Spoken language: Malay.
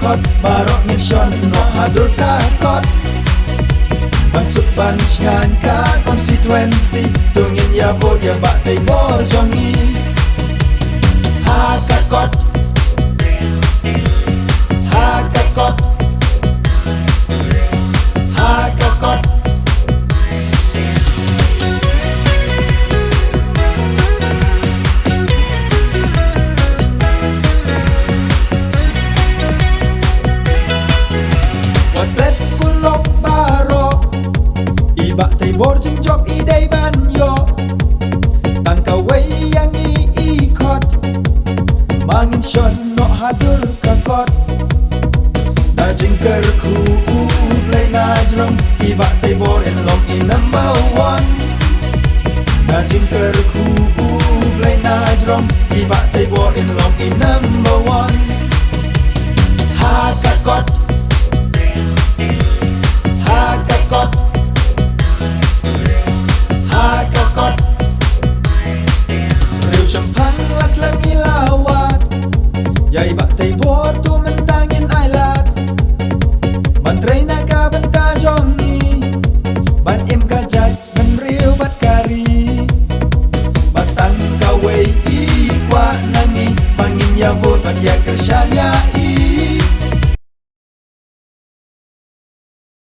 kot barok ngin shon no hadur kakot Bansuk bansngan ka konstituensi Tungin ya vote ya bak tay bor jongi Hakakot Hakakot Hakakot Wat plet kulok barok Ibak tay bor jeng job idai ban yo Tangka way yang ikot Mangin shon no hadur kakot Da jingker ku play na drum Ibak tay bor in long in number one Da jingker ku play na drum Ibak tay bor in long in number one Hakakot Hakakot Hakakot Riu champang las lam ilawat Yai bak tay bor tu mentangin ailat Bantray naga banta jongi Ban im kajat ban riu bat kari Batang kawai i kwa nangi Mangin ya vote ban ya kersyal ya i